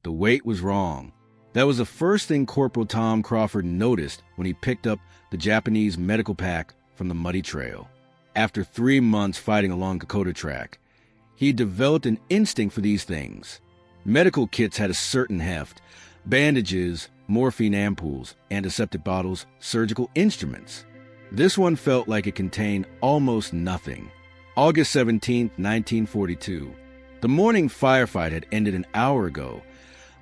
The weight was wrong. That was the first thing Corporal Tom Crawford noticed when he picked up the Japanese medical pack from the muddy trail. After 3 months fighting along Kokoda Track, he developed an instinct for these things. Medical kits had a certain heft: bandages, morphine ampoules, antiseptic bottles, surgical instruments. This one felt like it contained almost nothing. August 17, 1942. The morning firefight had ended an hour ago,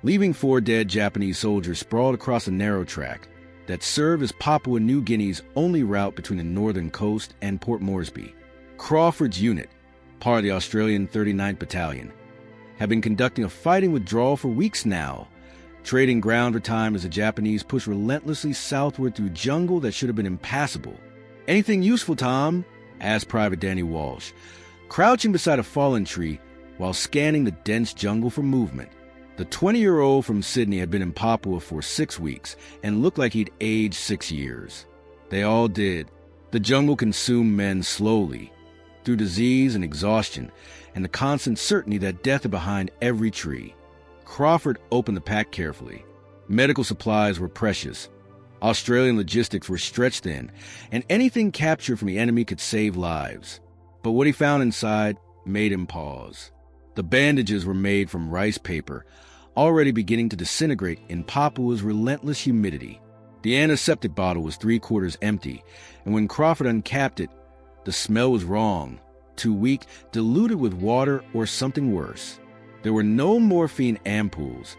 leaving 4 dead Japanese soldiers sprawled across a narrow track that served as Papua New Guinea's only route between the northern coast and Port Moresby. Crawford's unit, part of the Australian 39th Battalion, had been conducting a fighting withdrawal for weeks now, trading ground for time as the Japanese pushed relentlessly southward through jungle that should have been impassable. "Anything useful, Tom?" asked Private Danny Walsh, crouching beside a fallen tree while scanning the dense jungle for movement. The 20-year-old from Sydney had been in Papua for 6 weeks and looked like he'd aged 6 years. They all did. The jungle consumed men slowly, through disease and exhaustion, and the constant certainty that death is behind every tree. Crawford opened the pack carefully. Medical supplies were precious. Australian logistics were stretched thin, and anything captured from the enemy could save lives. But what he found inside made him pause. The bandages were made from rice paper, already beginning to disintegrate in Papua's relentless humidity. The antiseptic bottle was 3/4 empty, and when Crawford uncapped it, the smell was wrong, too weak, diluted with water or something worse. There were no morphine ampoules,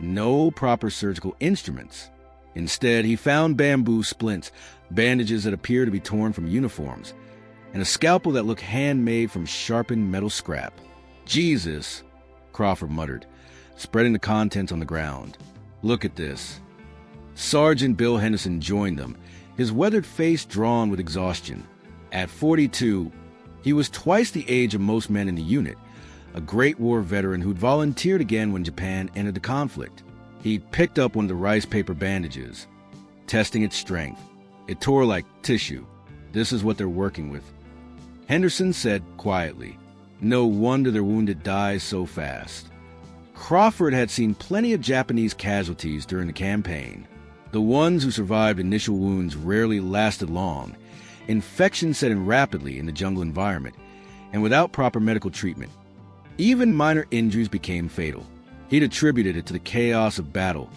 no proper surgical instruments. Instead, he found bamboo splints, bandages that appeared to be torn from uniforms, and a scalpel that looked handmade from sharpened metal scrap. "Jesus," Crawford muttered, spreading the contents on the ground. "Look at this." Sergeant Bill Henderson joined them, his weathered face drawn with exhaustion. At 42, he was twice the age of most men in the unit, a Great War veteran who'd volunteered again when Japan entered the conflict. He'd picked up one of the rice paper bandages, testing its strength. It tore like tissue. "This is what they're working with," Henderson said quietly. "No wonder their wounded die so fast." Crawford had seen plenty of Japanese casualties during the campaign. The ones who survived initial wounds rarely lasted long. Infection set in rapidly in the jungle environment, and without proper medical treatment, even minor injuries became fatal. He'd attributed it to the chaos of battle,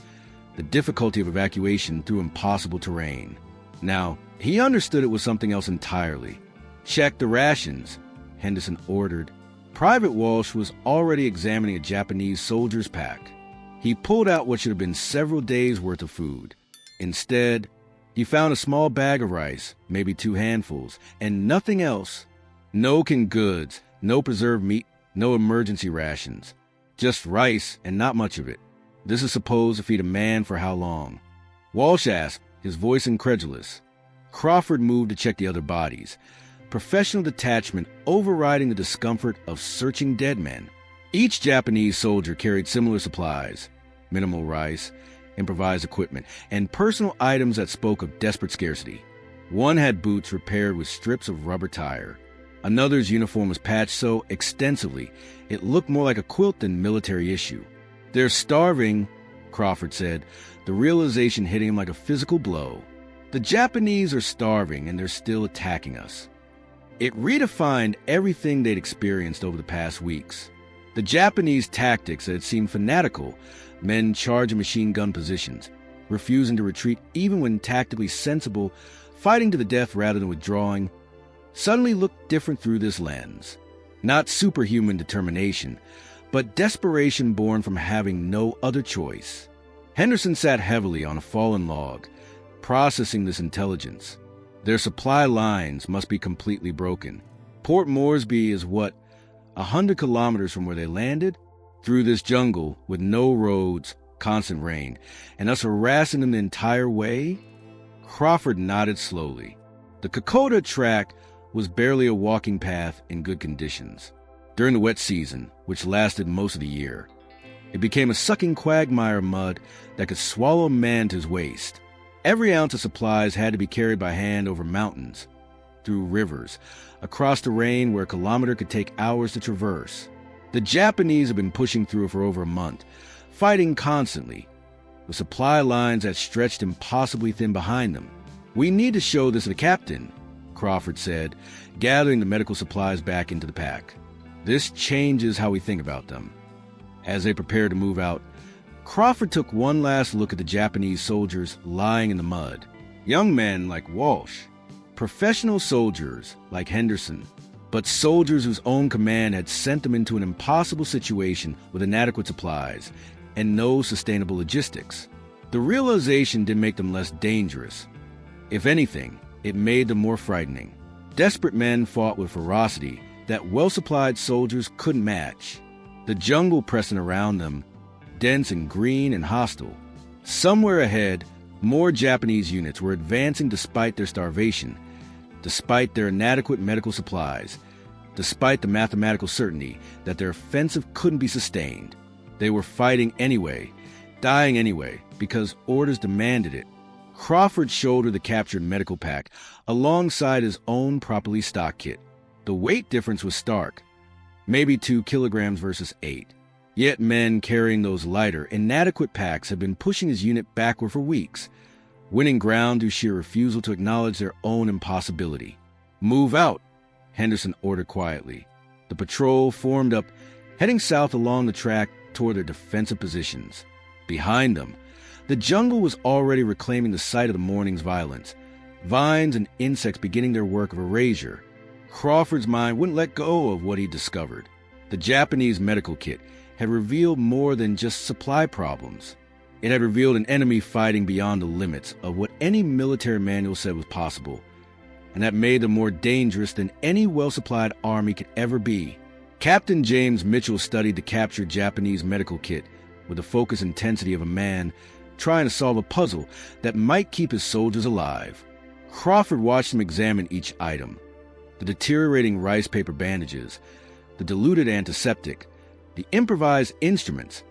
the difficulty of evacuation through impossible terrain. Now, he understood it was something else entirely. "Check the rations," Henderson ordered. Private Walsh was already examining a Japanese soldier's pack. He pulled out what should have been several days' worth of food. Instead, he found a small bag of rice, maybe 2 handfuls, and nothing else. No canned goods, no preserved meat, no emergency rations. Just rice and not much of it. This is supposed to feed a man for how long? Walsh asked, his voice incredulous. Crawford moved to check the other bodies, professional detachment overriding the discomfort of searching dead men. Each Japanese soldier carried similar supplies: minimal rice, improvised equipment, and personal items that spoke of desperate scarcity. One had boots repaired with strips of rubber tire. Another's uniform was patched so extensively it looked more like a quilt than military issue. "They're starving," Crawford said, the realization hitting him like a physical blow. The Japanese are starving, and they're still attacking us. It redefined everything they'd experienced over the past weeks. The Japanese tactics that had seemed fanatical, men charging machine gun positions, refusing to retreat even when tactically sensible, fighting to the death rather than withdrawing, suddenly looked different through this lens. Not superhuman determination, but desperation born from having no other choice. Henderson sat heavily on a fallen log, processing this intelligence. Their supply lines must be completely broken. Port Moresby is, 100 kilometers from where they landed? Through this jungle, with no roads, constant rain, and us harassing them the entire way? Crawford nodded slowly. The Kokoda track was barely a walking path in good conditions. During the wet season, which lasted most of the year, it became a sucking quagmire of mud that could swallow a man to his waist. Every ounce of supplies had to be carried by hand over mountains, through rivers, across terrain where a kilometer could take hours to traverse. The Japanese had been pushing through for over a month, fighting constantly, with supply lines that stretched impossibly thin behind them. "We need to show this to the captain," Crawford said, gathering the medical supplies back into the pack. "This changes how we think about them." As they prepared to move out, Crawford took one last look at the Japanese soldiers lying in the mud. Young men like Walsh, professional soldiers like Henderson, but soldiers whose own command had sent them into an impossible situation with inadequate supplies and no sustainable logistics. The realization didn't make them less dangerous. If anything, it made them more frightening. Desperate men fought with ferocity that well-supplied soldiers couldn't match. The jungle pressing around them, dense and green and hostile. Somewhere ahead, more Japanese units were advancing despite their starvation, despite their inadequate medical supplies, despite the mathematical certainty that their offensive couldn't be sustained. They were fighting anyway, dying anyway, because orders demanded it. Crawford shouldered the captured medical pack alongside his own properly stocked kit. The weight difference was stark, maybe 2 kilograms versus 8. Yet men carrying those lighter, inadequate packs had been pushing his unit backward for weeks, winning ground through sheer refusal to acknowledge their own impossibility. "Move out," Henderson ordered quietly. The patrol formed up, heading south along the track toward their defensive positions. Behind them, the jungle was already reclaiming the site of the morning's violence, vines and insects beginning their work of erasure. Crawford's mind wouldn't let go of what he'd discovered. The Japanese medical kit had revealed more than just supply problems. It had revealed an enemy fighting beyond the limits of what any military manual said was possible, and that made them more dangerous than any well-supplied army could ever be. Captain James Mitchell studied the captured Japanese medical kit with the focused intensity of a man trying to solve a puzzle that might keep his soldiers alive. Crawford watched him examine each item: the deteriorating rice paper bandages, the diluted antiseptic, the improvised instruments,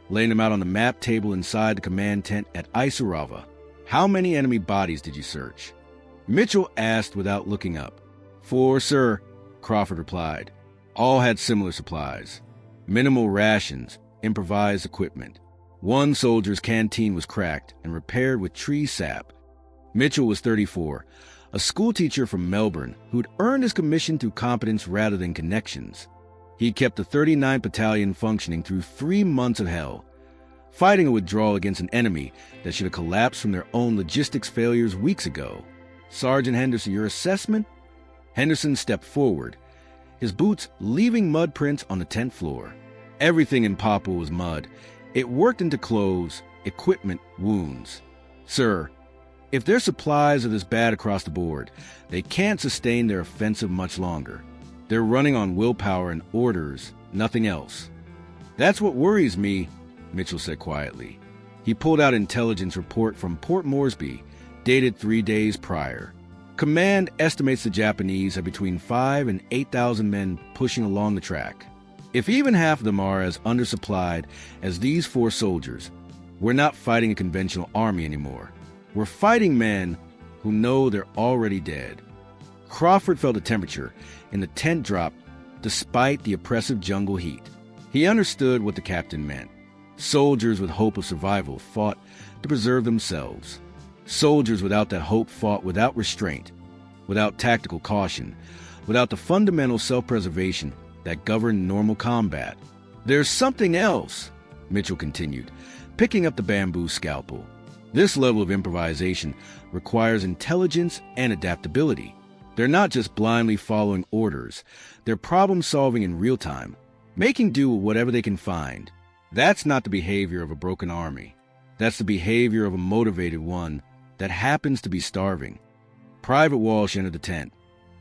laying them out on the map table inside the command tent at Isurava. "How many enemy bodies did you search?" Mitchell asked without looking up. "4, sir," Crawford replied. All had similar supplies: minimal rations, improvised equipment. One soldier's canteen was cracked and repaired with tree sap. Mitchell was 34, a schoolteacher from Melbourne who'd earned his commission through competence rather than connections. He kept the 39th Battalion functioning through 3 months of hell, fighting a withdrawal against an enemy that should have collapsed from their own logistics failures weeks ago. "Sergeant Henderson, your assessment?" Henderson stepped forward, his boots leaving mud prints on the tent floor. Everything in Papua was mud. It worked into clothes, equipment, wounds. "Sir, if their supplies are this bad across the board, they can't sustain their offensive much longer. They're running on willpower and orders, nothing else." "That's what worries me," Mitchell said quietly. He pulled out intelligence report from Port Moresby, dated 3 days prior. Command estimates the Japanese have between 5,000 and 8,000 men pushing along the track. If even half of them are as undersupplied as these 4 soldiers, we're not fighting a conventional army anymore. We're fighting men who know they're already dead. Crawford felt the temperature in the tent drop despite the oppressive jungle heat. He understood what the captain meant. Soldiers with hope of survival fought to preserve themselves. Soldiers without that hope fought without restraint, without tactical caution, without the fundamental self-preservation that governed normal combat. "There's something else," Mitchell continued, picking up the bamboo scalpel. "This level of improvisation requires intelligence and adaptability. They're not just blindly following orders. They're problem-solving in real time, making do with whatever they can find. That's not the behavior of a broken army. That's the behavior of a motivated one that happens to be starving." Private Walsh entered the tent,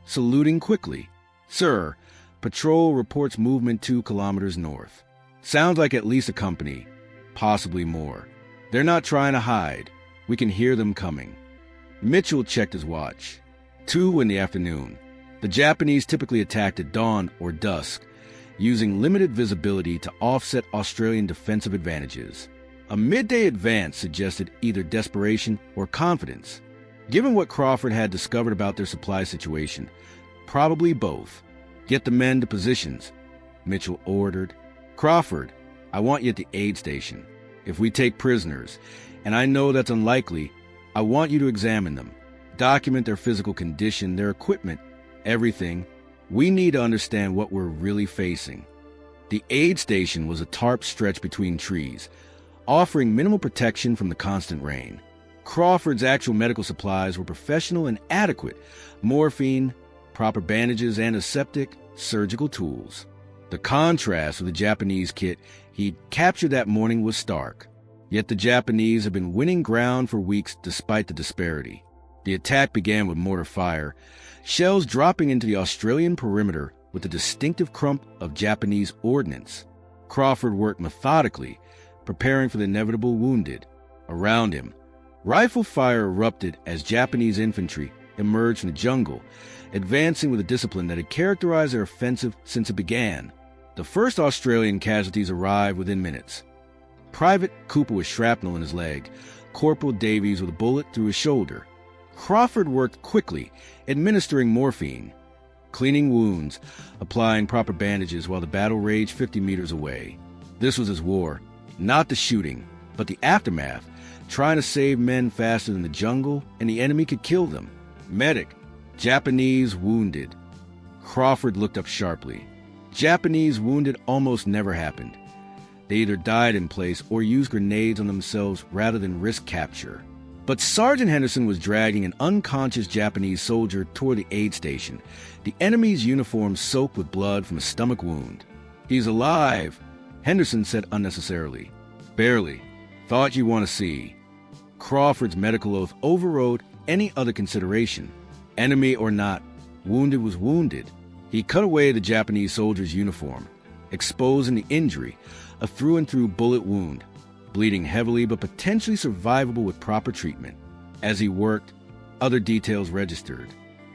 saluting quickly. "Sir, patrol reports movement 2 kilometers north. Sounds like at least a company, possibly more. They're not trying to hide. We can hear them coming." Mitchell checked his watch. 2 in the afternoon. The Japanese typically attacked at dawn or dusk, using limited visibility to offset Australian defensive advantages. A midday advance suggested either desperation or confidence. Given what Crawford had discovered about their supply situation, probably both. "Get the men to positions," Mitchell ordered. "Crawford, I want you at the aid station." If we take prisoners, and I know that's unlikely, I want you to examine them, document their physical condition, their equipment, everything. We need to understand what we're really facing. The aid station was a tarp stretched between trees, offering minimal protection from the constant rain. Crawford's actual medical supplies were professional and adequate: morphine, proper bandages, antiseptic, surgical tools. The contrast with the Japanese kit he'd captured that morning was stark. Yet the Japanese had been winning ground for weeks despite the disparity. The attack began with mortar fire, shells dropping into the Australian perimeter with the distinctive crump of Japanese ordnance. Crawford worked methodically, preparing for the inevitable wounded. Around him, rifle fire erupted as Japanese infantry emerged from the jungle, advancing with a discipline that had characterized their offensive since it began. The first Australian casualties arrived within minutes. Private Cooper with shrapnel in his leg, Corporal Davies with a bullet through his shoulder. Crawford worked quickly, administering morphine, cleaning wounds, applying proper bandages while the battle raged 50 meters away. This was his war, not the shooting, but the aftermath, trying to save men faster than the jungle and the enemy could kill them. Medic, Japanese wounded. Crawford looked up sharply. Japanese wounded almost never happened. They either died in place or used grenades on themselves rather than risk capture. But Sergeant Henderson was dragging an unconscious Japanese soldier toward the aid station, the enemy's uniform soaked with blood from a stomach wound. "He's alive," Henderson said unnecessarily. "Barely. Thought you'd want to see." Crawford's medical oath overrode any other consideration. Enemy or not, wounded was wounded. He cut away the Japanese soldier's uniform, exposing the injury, a through-and-through bullet wound, bleeding heavily but potentially survivable with proper treatment. As he worked, other details registered.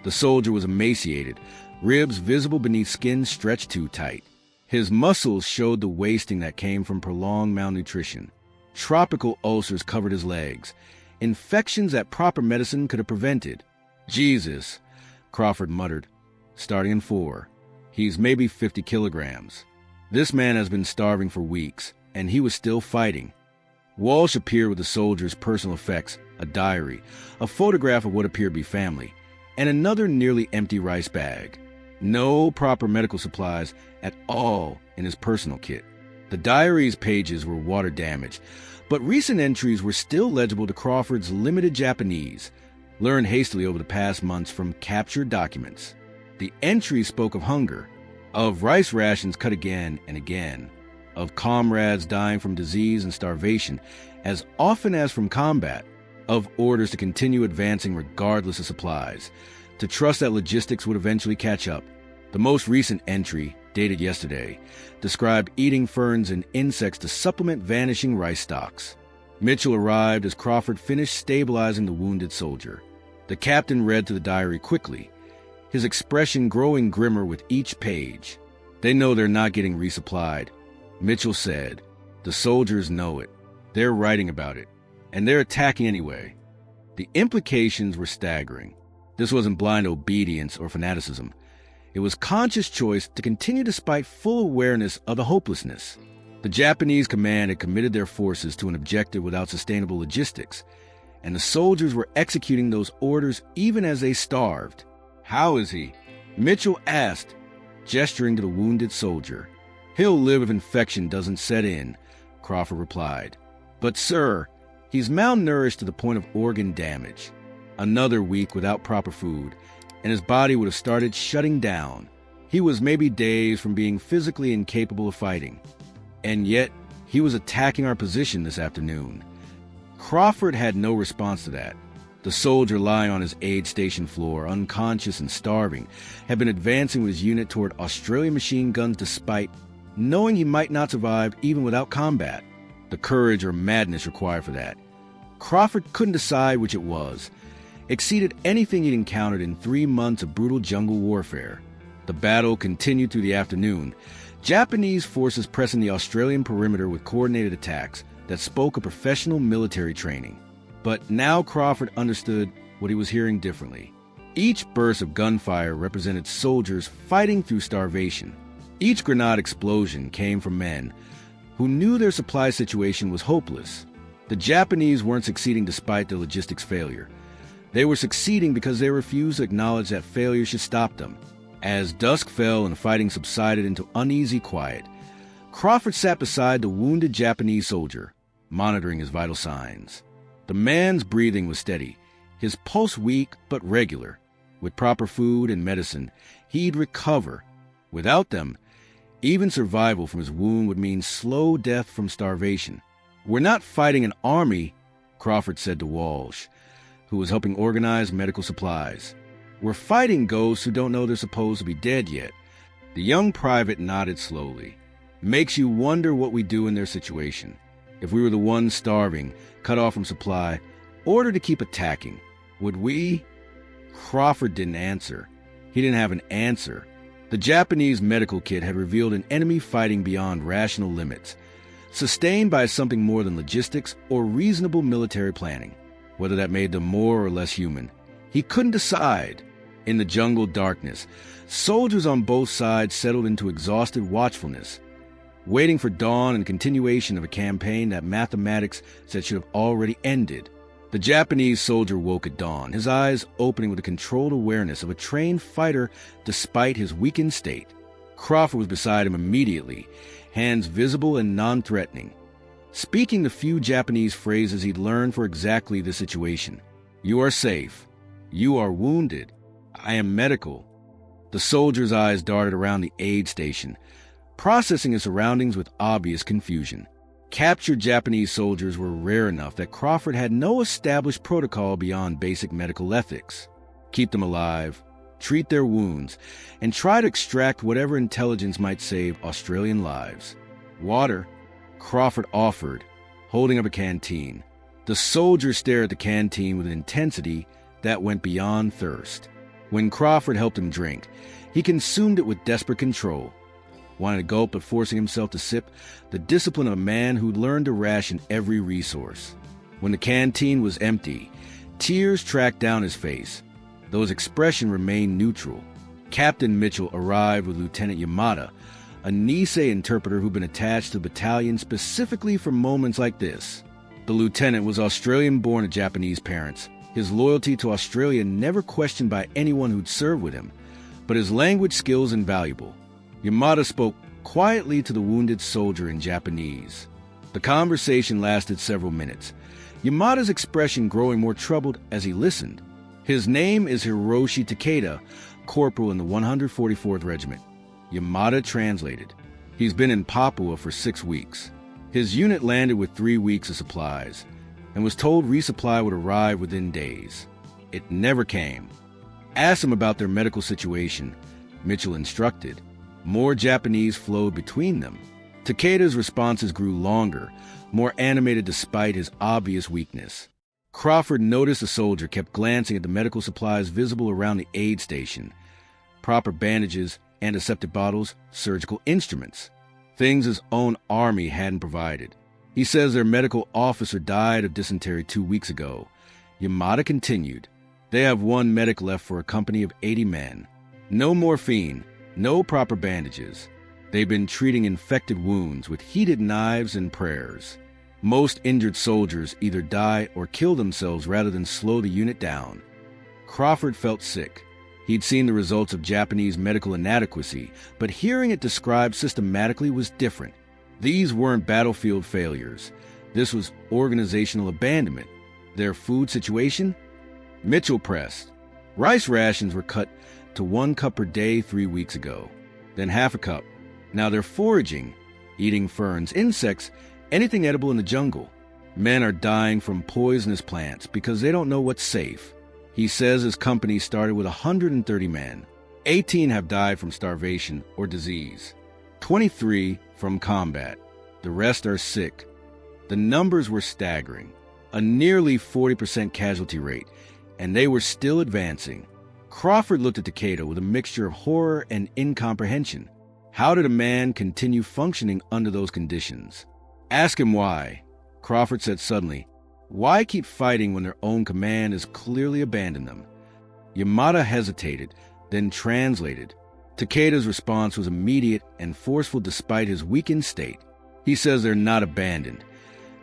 The soldier was emaciated, ribs visible beneath skin stretched too tight. His muscles showed the wasting that came from prolonged malnutrition. Tropical ulcers covered his legs, infections that proper medicine could have prevented. "Jesus," Crawford muttered, starting in 4. "He's maybe 50 kilograms. This man has been starving for weeks, and he was still fighting." Walsh appeared with the soldier's personal effects, a diary, a photograph of what appeared to be family, and another nearly empty rice bag. No proper medical supplies at all in his personal kit. The diary's pages were water damaged, but recent entries were still legible to Crawford's limited Japanese, learned hastily over the past months from captured documents. The entries spoke of hunger, of rice rations cut again and again, of comrades dying from disease and starvation as often as from combat, of orders to continue advancing regardless of supplies, to trust that logistics would eventually catch up. The most recent entry, dated yesterday, described eating ferns and insects to supplement vanishing rice stocks. Mitchell arrived as Crawford finished stabilizing the wounded soldier. The captain read through the diary quickly, his expression growing grimmer with each page. "They know they're not getting resupplied," Mitchell said. "The soldiers know it. They're writing about it. And they're attacking anyway." The implications were staggering. This wasn't blind obedience or fanaticism. It was conscious choice to continue despite full awareness of the hopelessness. The Japanese command had committed their forces to an objective without sustainable logistics, and the soldiers were executing those orders even as they starved. "How is he?" Mitchell asked, gesturing to the wounded soldier. "He'll live if infection doesn't set in," Crawford replied. "But, sir, he's malnourished to the point of organ damage. Another week without proper food, and his body would have started shutting down. He was maybe days from being physically incapable of fighting. And yet, he was attacking our position this afternoon." Crawford had no response to that. The soldier lying on his aid station floor, unconscious and starving, had been advancing with his unit toward Australian machine guns despite knowing he might not survive even without combat. The courage or madness required for that, Crawford couldn't decide which it was, exceeded anything he'd encountered in 3 months of brutal jungle warfare. The battle continued through the afternoon, Japanese forces pressing the Australian perimeter with coordinated attacks that spoke of professional military training. But now Crawford understood what he was hearing differently. Each burst of gunfire represented soldiers fighting through starvation. Each grenade explosion came from men who knew their supply situation was hopeless. The Japanese weren't succeeding despite their logistics failure. They were succeeding because they refused to acknowledge that failure should stop them. As dusk fell and fighting subsided into uneasy quiet, Crawford sat beside the wounded Japanese soldier, monitoring his vital signs. The man's breathing was steady, his pulse weak but regular. With proper food and medicine, he'd recover. Without them, even survival from his wound would mean slow death from starvation. "We're not fighting an army," Crawford said to Walsh, who was helping organize medical supplies. "We're fighting ghosts who don't know they're supposed to be dead yet." The young private nodded slowly. "Makes you wonder what we do in their situation. If we were the ones starving, cut off from supply, ordered to keep attacking, would we?" Crawford didn't answer. He didn't have an answer. The Japanese medical kit had revealed an enemy fighting beyond rational limits, sustained by something more than logistics or reasonable military planning. Whether that made them more or less human, he couldn't decide. In the jungle darkness, soldiers on both sides settled into exhausted watchfulness, waiting for dawn and continuation of a campaign that mathematics said should have already ended. The Japanese soldier woke at dawn, his eyes opening with a controlled awareness of a trained fighter despite his weakened state. Crawford was beside him immediately, hands visible and non-threatening, speaking the few Japanese phrases he'd learned for exactly this situation. "You are safe. You are wounded. I am medical." The soldier's eyes darted around the aid station, processing his surroundings with obvious confusion. Captured Japanese soldiers were rare enough that Crawford had no established protocol beyond basic medical ethics. Keep them alive, treat their wounds, and try to extract whatever intelligence might save Australian lives. "Water," Crawford offered, holding up a canteen. The soldier stared at the canteen with an intensity that went beyond thirst. When Crawford helped him drink, he consumed it with desperate control. Wanting to gulp but forcing himself to sip, the discipline of a man who'd learned to ration every resource. When the canteen was empty, tears tracked down his face, though his expression remained neutral. Captain Mitchell arrived with Lieutenant Yamada, a Nisei interpreter who'd been attached to the battalion specifically for moments like this. The lieutenant was Australian-born to Japanese parents, his loyalty to Australia never questioned by anyone who'd served with him, but his language skills invaluable. Yamada spoke quietly to the wounded soldier in Japanese. The conversation lasted several minutes, Yamada's expression growing more troubled as he listened. "His name is Hiroshi Takeda, corporal in the 144th Regiment." Yamada translated. "He's been in Papua for 6 weeks. His unit landed with 3 weeks of supplies, and was told resupply would arrive within days. It never came. Ask them about their medical situation," Mitchell instructed. More Japanese flowed between them. Takeda's responses grew longer, more animated despite his obvious weakness. Crawford noticed the soldier kept glancing at the medical supplies visible around the aid station. Proper bandages, antiseptic bottles, surgical instruments. Things his own army hadn't provided. "He says their medical officer died of dysentery 2 weeks ago." Yamada continued. "They have 1 medic left for a company of 80 men. No morphine, no proper bandages. They've been treating infected wounds with heated knives and prayers. Most injured soldiers either die or kill themselves rather than slow the unit down." Crawford felt sick. He'd seen the results of Japanese medical inadequacy, but hearing it described systematically was different. These weren't battlefield failures. This was organizational abandonment. Their food situation? Mitchell pressed. Rice rations were cut to 1 cup per day 3 weeks ago, then half a cup. Now they're foraging, eating ferns, insects, anything edible in the jungle. Men are dying from poisonous plants because they don't know what's safe. He says his company started with 130 men. 18 have died from starvation or disease. 23 from combat. The rest are sick. The numbers were staggering. A nearly 40% casualty rate, and they were still advancing. Crawford looked at Takeda with a mixture of horror and incomprehension. How did a man continue functioning under those conditions? "Ask him why," Crawford said suddenly. "Why keep fighting when their own command has clearly abandoned them?" Yamada hesitated, then translated. Takeda's response was immediate and forceful despite his weakened state. He says they're not abandoned.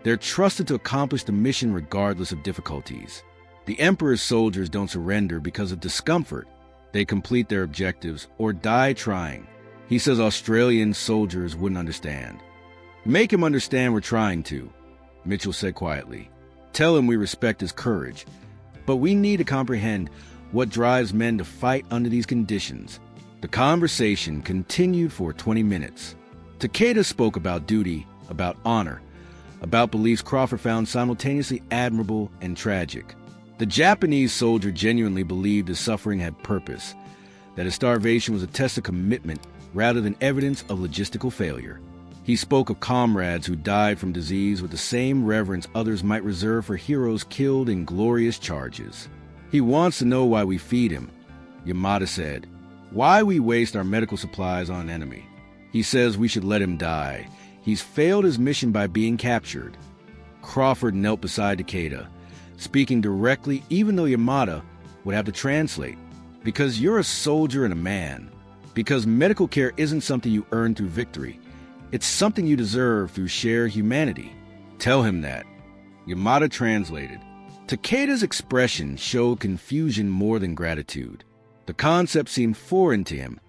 They're trusted to accomplish the mission regardless of difficulties. The Emperor's soldiers don't surrender because of discomfort. They complete their objectives or die trying. He says Australian soldiers wouldn't understand. Make him understand we're trying to, Mitchell said quietly. Tell him we respect his courage. But we need to comprehend what drives men to fight under these conditions. The conversation continued for 20 minutes. Takeda spoke about duty, about honor, about beliefs Crawford found simultaneously admirable and tragic. The Japanese soldier genuinely believed his suffering had purpose, that his starvation was a test of commitment rather than evidence of logistical failure. He spoke of comrades who died from disease with the same reverence others might reserve for heroes killed in glorious charges. He wants to know why we feed him, Yamada said. Why we waste our medical supplies on an enemy. He says we should let him die. He's failed his mission by being captured. Crawford knelt beside Takeda, speaking directly even though Yamada would have to translate. Because you're a soldier and a man. Because medical care isn't something you earn through victory. It's something you deserve through shared humanity. Tell him that. Yamada translated. Takeda's expression showed confusion more than gratitude. The concept seemed foreign to him,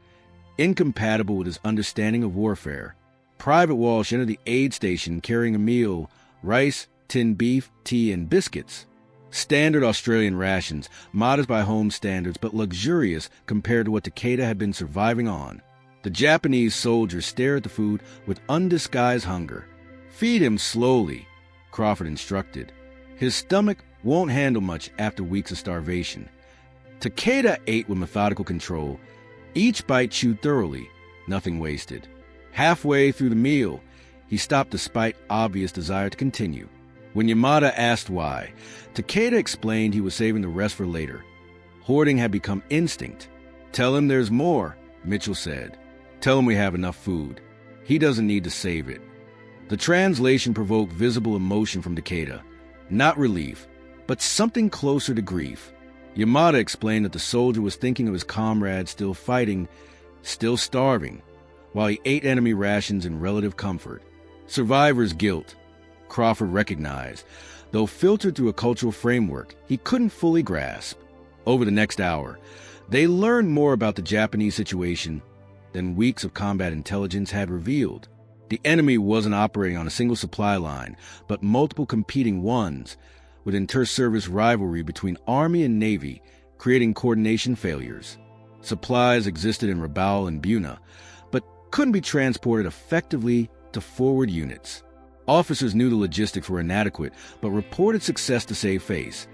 incompatible with his understanding of warfare. Private Walsh entered the aid station carrying a meal, rice, tinned beef, tea, and biscuits. Standard Australian rations, modest by home standards but luxurious compared to what Takeda had been surviving on. The Japanese soldier stared at the food with undisguised hunger. Feed him slowly, Crawford instructed. His stomach won't handle much after weeks of starvation. Takeda ate with methodical control. Each bite chewed thoroughly, nothing wasted. Halfway through the meal, he stopped despite obvious desire to continue. When Yamada asked why, Takeda explained he was saving the rest for later. Hoarding had become instinct. Tell him there's more, Mitchell said. Tell him we have enough food. He doesn't need to save it. The translation provoked visible emotion from Takeda. Not relief, but something closer to grief. Yamada explained that the soldier was thinking of his comrades still fighting, still starving, while he ate enemy rations in relative comfort. Survivor's guilt, Crawford recognized, though filtered through a cultural framework he couldn't fully grasp. Over the next hour, they learned more about the Japanese situation than weeks of combat intelligence had revealed. The enemy wasn't operating on a single supply line, but multiple competing ones, with inter-service rivalry between Army and Navy, creating coordination failures. Supplies existed in Rabaul and Buna, but couldn't be transported effectively to forward units. Officers knew the logistics were inadequate, but reported success to save face,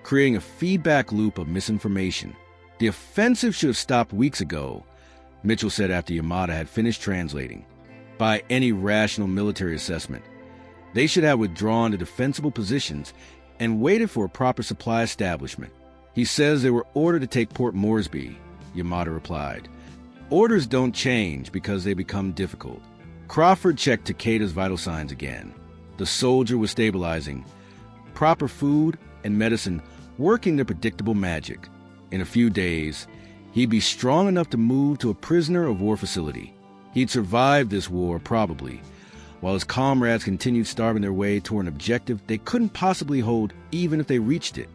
creating a feedback loop of misinformation. The offensive should have stopped weeks ago, Mitchell said after Yamada had finished translating. By any rational military assessment, they should have withdrawn to defensible positions and waited for a proper supply establishment. He says they were ordered to take Port Moresby, Yamada replied. Orders don't change because they become difficult. Crawford checked Takeda's vital signs again. The soldier was stabilizing. Proper food and medicine working their predictable magic. In a few days, he'd be strong enough to move to a prisoner of war facility. He'd survived this war, probably, while his comrades continued starving their way toward an objective they couldn't possibly hold even if they reached it.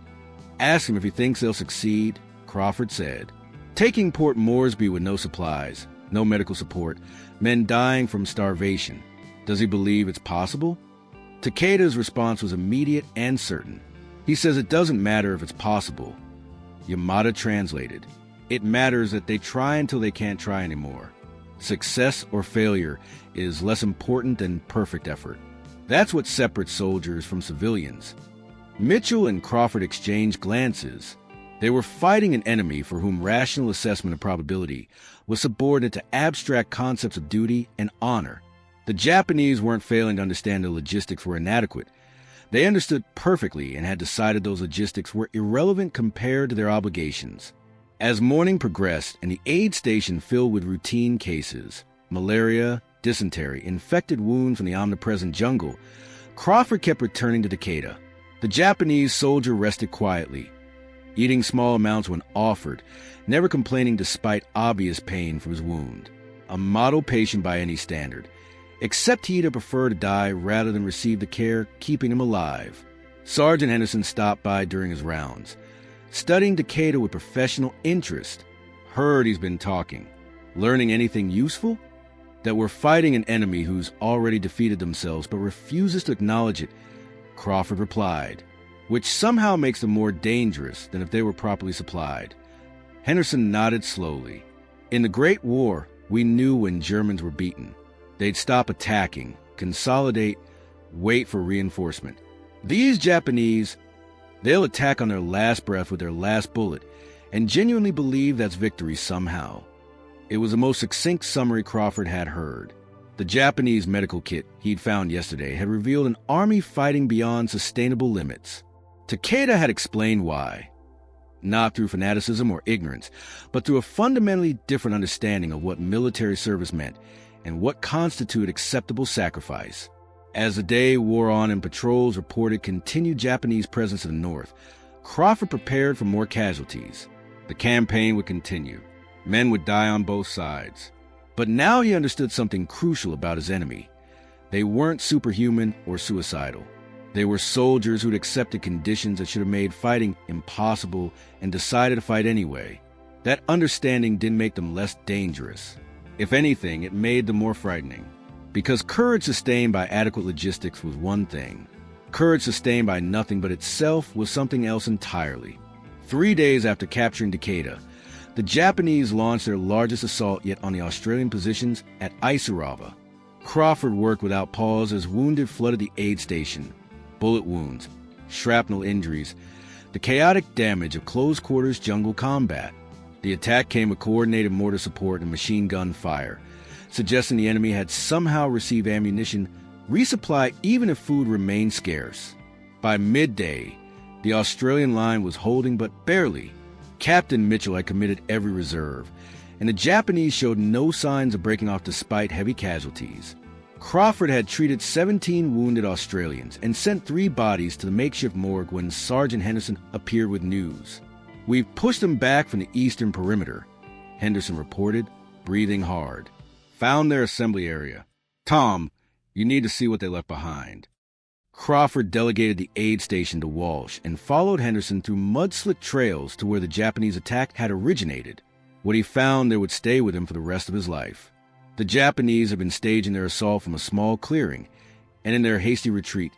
Ask him if he thinks they'll succeed, Crawford said. Taking Port Moresby with no supplies, no medical support, men dying from starvation. Does he believe it's possible? Takeda's response was immediate and certain. He says it doesn't matter if it's possible. Yamada translated. It matters that they try until they can't try anymore. Success or failure is less important than perfect effort. That's what separates soldiers from civilians. Mitchell and Crawford exchanged glances. They were fighting an enemy for whom rational assessment of probability was subordinate to abstract concepts of duty and honor. The Japanese weren't failing to understand the logistics were inadequate. They understood perfectly and had decided those logistics were irrelevant compared to their obligations. As morning progressed and the aid station filled with routine cases, malaria, dysentery, infected wounds from the omnipresent jungle, Crawford kept returning to Takeda. The Japanese soldier rested quietly, eating small amounts when offered, never complaining despite obvious pain from his wound. A model patient by any standard, except he'd have preferred to die rather than receive the care keeping him alive. Sergeant Henderson stopped by during his rounds, studying Takeda with professional interest. Heard he's been talking. Learning anything useful? That we're fighting an enemy who's already defeated themselves but refuses to acknowledge it, Crawford replied, which somehow makes them more dangerous than if they were properly supplied. Henderson nodded slowly. In the Great War, we knew when Germans were beaten. They'd stop attacking, consolidate, wait for reinforcement. These Japanese, they'll attack on their last breath with their last bullet and genuinely believe that's victory somehow. It was the most succinct summary Crawford had heard. The Japanese medical kit he'd found yesterday had revealed an army fighting beyond sustainable limits. Takeda had explained why. Not through fanaticism or ignorance, but through a fundamentally different understanding of what military service meant and what constituted acceptable sacrifice. As the day wore on and patrols reported continued Japanese presence in the north, Crawford prepared for more casualties. The campaign would continue. Men would die on both sides. But now he understood something crucial about his enemy. They weren't superhuman or suicidal. They were soldiers who'd accepted conditions that should have made fighting impossible and decided to fight anyway. That understanding didn't make them less dangerous. If anything, it made them more frightening. Because courage sustained by adequate logistics was one thing. Courage sustained by nothing but itself was something else entirely. 3 days after capturing Takeda, the Japanese launched their largest assault yet on the Australian positions at Isurava. Crawford worked without pause as wounded flooded the aid station. Bullet wounds, shrapnel injuries, the chaotic damage of close-quarters jungle combat. The attack came with coordinated mortar support and machine gun fire, suggesting the enemy had somehow received ammunition, resupply even if food remained scarce. By midday, the Australian line was holding but barely. Captain Mitchell had committed every reserve, and the Japanese showed no signs of breaking off despite heavy casualties. Crawford had treated 17 wounded Australians and sent 3 bodies to the makeshift morgue when Sergeant Henderson appeared with news. "We've pushed them back from the eastern perimeter," Henderson reported, breathing hard. "Found their assembly area. Tom, you need to see what they left behind." Crawford delegated the aid station to Walsh and followed Henderson through mud-slick trails to where the Japanese attack had originated. What he found there would stay with him for the rest of his life. The Japanese had been staging their assault from a small clearing, and in their hasty retreat,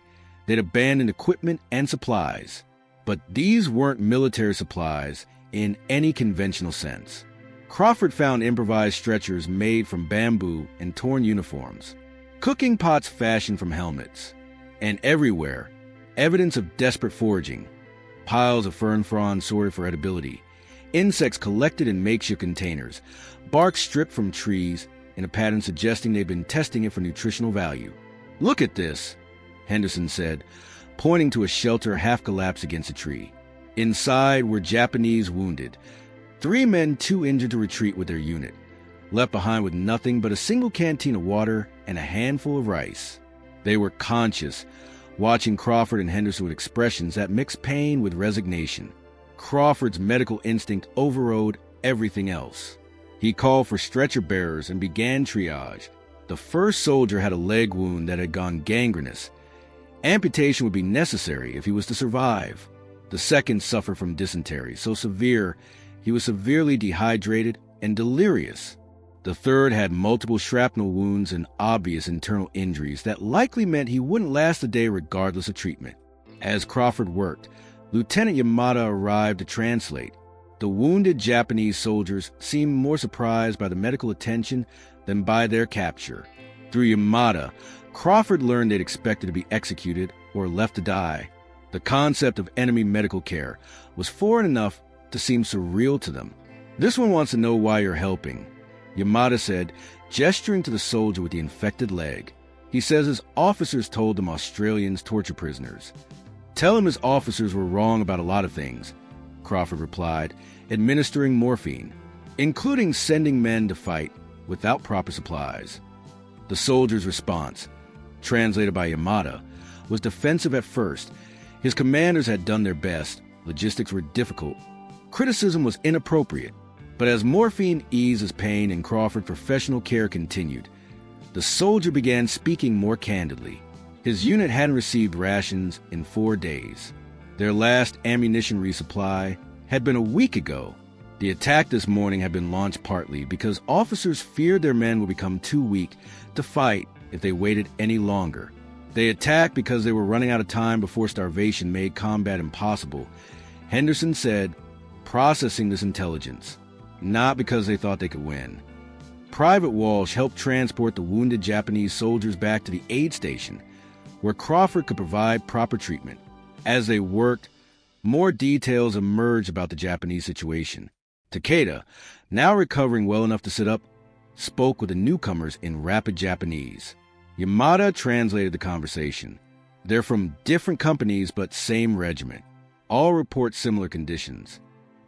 they'd abandoned equipment and supplies. But these weren't military supplies in any conventional sense. Crawford found improvised stretchers made from bamboo and torn uniforms, cooking pots fashioned from helmets, and everywhere, evidence of desperate foraging, piles of fern fronds sorted for edibility, insects collected in makeshift containers, bark stripped from trees in a pattern suggesting they'd been testing it for nutritional value. "Look at this," Henderson said, pointing to a shelter half-collapsed against a tree. Inside were Japanese wounded, 3 men too injured to retreat with their unit, left behind with nothing but a single canteen of water and a handful of rice. They were conscious, watching Crawford and Henderson with expressions that mixed pain with resignation. Crawford's medical instinct overrode everything else. He called for stretcher bearers and began triage. The first soldier had a leg wound that had gone gangrenous. Amputation would be necessary if he was to survive. The second suffered from dysentery, so severe he was severely dehydrated and delirious. The third had multiple shrapnel wounds and obvious internal injuries that likely meant he wouldn't last a day regardless of treatment. As Crawford worked, Lieutenant Yamada arrived to translate. The wounded Japanese soldiers seemed more surprised by the medical attention than by their capture. Through Yamada, Crawford learned they'd expected to be executed or left to die. The concept of enemy medical care was foreign enough to seem surreal to them. "This one wants to know why you're helping," Yamada said, gesturing to the soldier with the infected leg. "He says his officers told them Australians torture prisoners." "Tell him his officers were wrong about a lot of things," Crawford replied, administering morphine, including sending men to fight without proper supplies. The soldier's response, translated by Yamada, was defensive at first. His commanders had done their best. Logistics were difficult. Criticism was inappropriate. But as morphine eased his pain and Crawford's professional care continued, the soldier began speaking more candidly. His unit hadn't received rations in 4 days. Their last ammunition resupply had been a week ago. The attack this morning had been launched partly because officers feared their men would become too weak to fight if they waited any longer. They attacked because they were running out of time before starvation made combat impossible, Henderson said, processing this intelligence, not because they thought they could win. Private Walsh helped transport the wounded Japanese soldiers back to the aid station, where Crawford could provide proper treatment. As they worked, more details emerged about the Japanese situation. Takeda, now recovering well enough to sit up, spoke with the newcomers in rapid Japanese. Yamada translated the conversation. They're from different companies but same regiment. All report similar conditions.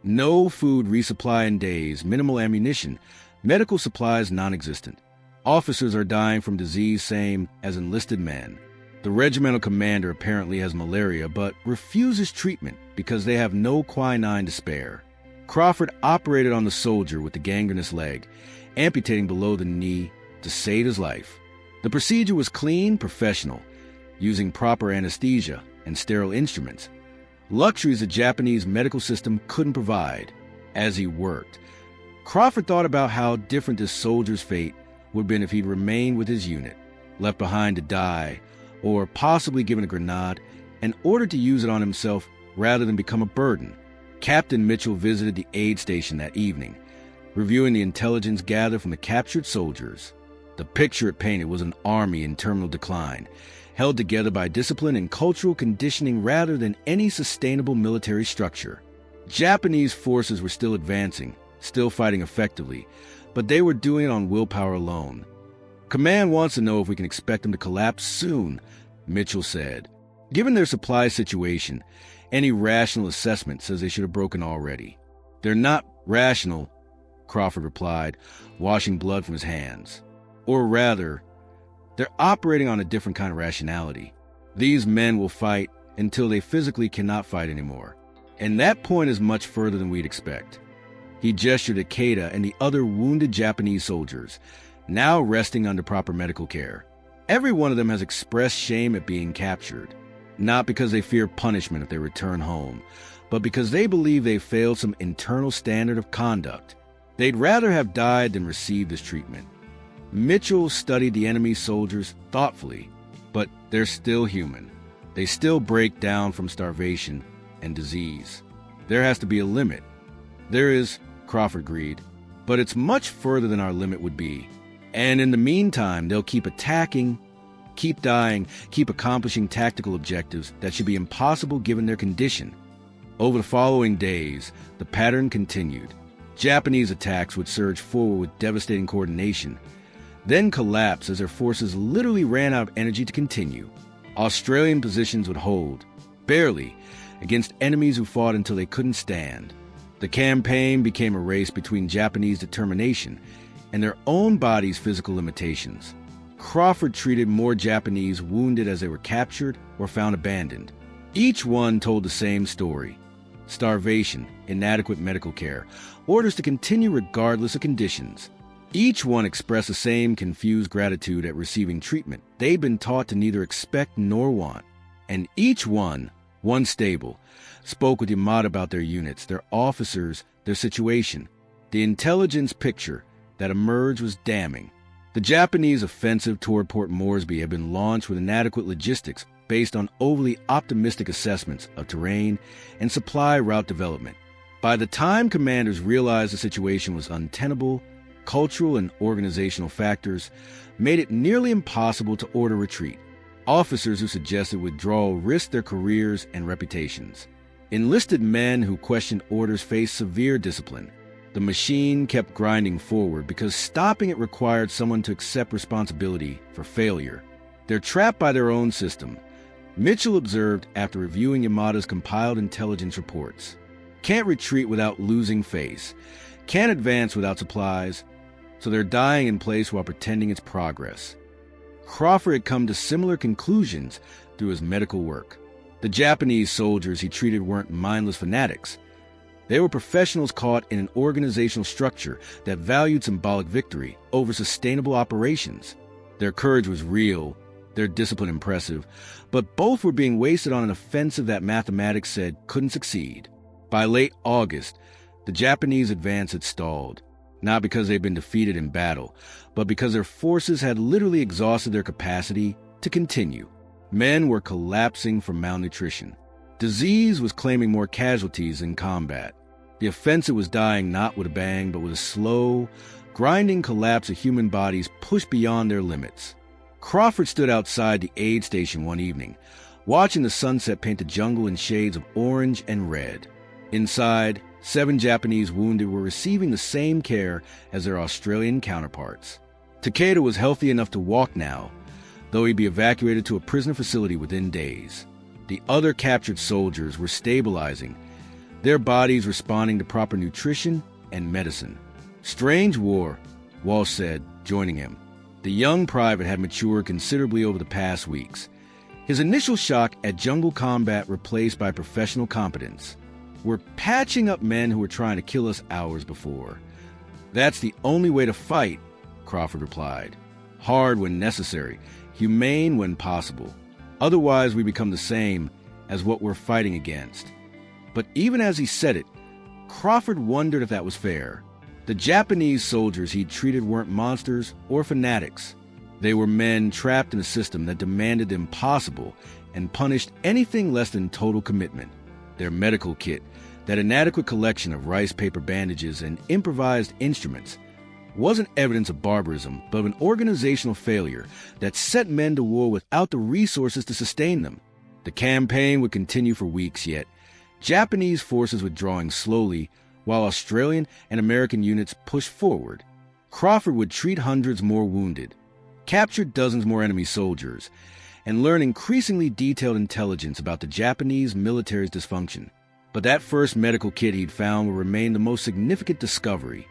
No food resupply in days, minimal ammunition, medical supplies non-existent. Officers are dying from disease same as enlisted men. The regimental commander apparently has malaria but refuses treatment because they have no quinine to spare. Crawford operated on the soldier with the gangrenous leg, amputating below the knee to save his life. The procedure was clean, professional, using proper anesthesia and sterile instruments, luxuries the Japanese medical system couldn't provide. As he worked, Crawford thought about how different this soldier's fate would have been if he'd remained with his unit, left behind to die, or possibly given a grenade and ordered to use it on himself rather than become a burden. Captain Mitchell visited the aid station that evening, reviewing the intelligence gathered from the captured soldiers. The picture it painted was an army in terminal decline, held together by discipline and cultural conditioning rather than any sustainable military structure. Japanese forces were still advancing, still fighting effectively, but they were doing it on willpower alone. Command wants to know if we can expect them to collapse soon, Mitchell said. Given their supply situation, any rational assessment says they should have broken already. They're not rational, Crawford replied, washing blood from his hands. Or rather, they're operating on a different kind of rationality. These men will fight until they physically cannot fight anymore. And that point is much further than we'd expect. He gestured at Keita and the other wounded Japanese soldiers, now resting under proper medical care. Every one of them has expressed shame at being captured, not because they fear punishment if they return home, but because they believe they failed some internal standard of conduct. They'd rather have died than receive this treatment. Mitchell studied the enemy soldiers thoughtfully, but they're still human. They still break down from starvation and disease. There has to be a limit. There is, Crawford agreed, but it's much further than our limit would be. And in the meantime, they'll keep attacking, keep dying, keep accomplishing tactical objectives that should be impossible given their condition. Over the following days, the pattern continued. Japanese attacks would surge forward with devastating coordination, then collapse as their forces literally ran out of energy to continue. Australian positions would hold, barely, against enemies who fought until they couldn't stand. The campaign became a race between Japanese determination and their own bodies' physical limitations. Crawford treated more Japanese wounded as they were captured or found abandoned. Each one told the same story: starvation, inadequate medical care, orders to continue regardless of conditions. Each one expressed the same confused gratitude at receiving treatment they'd been taught to neither expect nor want. And each one stable, spoke with Yamada about their units, their officers, their situation. The intelligence picture that emerged was damning. The Japanese offensive toward Port Moresby had been launched with inadequate logistics based on overly optimistic assessments of terrain and supply route development. By the time commanders realized the situation was untenable, cultural and organizational factors made it nearly impossible to order retreat. Officers who suggested withdrawal risked their careers and reputations. Enlisted men who questioned orders faced severe discipline. The machine kept grinding forward because stopping it required someone to accept responsibility for failure. They're trapped by their own system, Mitchell observed after reviewing Yamada's compiled intelligence reports. Can't retreat without losing face. Can't advance without supplies. So they're dying in place while pretending it's progress. Crawford had come to similar conclusions through his medical work. The Japanese soldiers he treated weren't mindless fanatics. They were professionals caught in an organizational structure that valued symbolic victory over sustainable operations. Their courage was real, their discipline impressive, but both were being wasted on an offensive that mathematics said couldn't succeed. By late August, the Japanese advance had stalled, not because they'd been defeated in battle, but because their forces had literally exhausted their capacity to continue. Men were collapsing from malnutrition. Disease was claiming more casualties in combat. The offensive was dying not with a bang, but with a slow, grinding collapse of human bodies pushed beyond their limits. Crawford stood outside the aid station one evening, watching the sunset paint the jungle in shades of orange and red. Inside, 7 Japanese wounded were receiving the same care as their Australian counterparts. Takeda was healthy enough to walk now, though he'd be evacuated to a prisoner facility within days. The other captured soldiers were stabilizing, their bodies responding to proper nutrition and medicine. Strange war, Walsh said, joining him. The young private had matured considerably over the past weeks. His initial shock at jungle combat replaced by professional competence. We're patching up men who were trying to kill us hours before. That's the only way to fight, Crawford replied. Hard when necessary, humane when possible. Otherwise, we become the same as what we're fighting against. But even as he said it, Crawford wondered if that was fair. The Japanese soldiers he'd treated weren't monsters or fanatics. They were men trapped in a system that demanded the impossible and punished anything less than total commitment. Their medical kit, that inadequate collection of rice paper bandages and improvised instruments, wasn't evidence of barbarism, but of an organizational failure that set men to war without the resources to sustain them. The campaign would continue for weeks yet, Japanese forces withdrawing slowly, while Australian and American units pushed forward. Crawford would treat hundreds more wounded, capture dozens more enemy soldiers, and learn increasingly detailed intelligence about the Japanese military's dysfunction. But that first medical kit he'd found would remain the most significant discovery.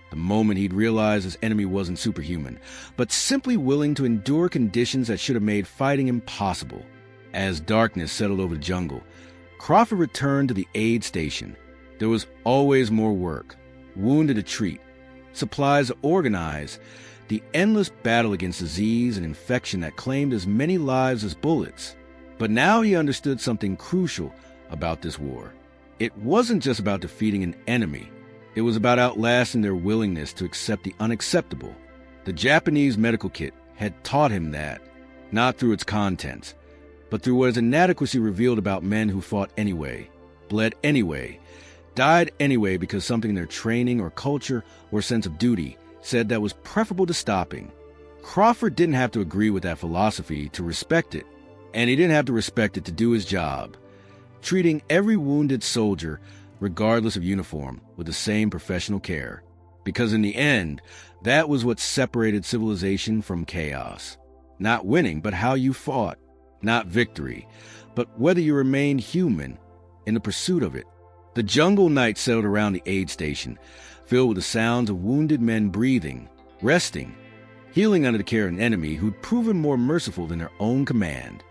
The moment he'd realized his enemy wasn't superhuman, but simply willing to endure conditions that should have made fighting impossible. As darkness settled over the jungle, Crawford returned to the aid station. There was always more work, wounded to treat, supplies to organize, the endless battle against disease and infection that claimed as many lives as bullets. But now he understood something crucial about this war. It wasn't just about defeating an enemy. It was about outlasting their willingness to accept the unacceptable. The Japanese medical kit had taught him that, not through its contents, but through what his inadequacy revealed about men who fought anyway, bled anyway, died anyway because something in their training or culture or sense of duty said that was preferable to stopping. Crawford didn't have to agree with that philosophy to respect it, and he didn't have to respect it to do his job, treating every wounded soldier, regardless of uniform, with the same professional care. Because in the end, that was what separated civilization from chaos. Not winning, but how you fought. Not victory, but whether you remained human in the pursuit of it. The jungle night settled around the aid station, filled with the sounds of wounded men breathing, resting, healing under the care of an enemy who'd proven more merciful than their own command.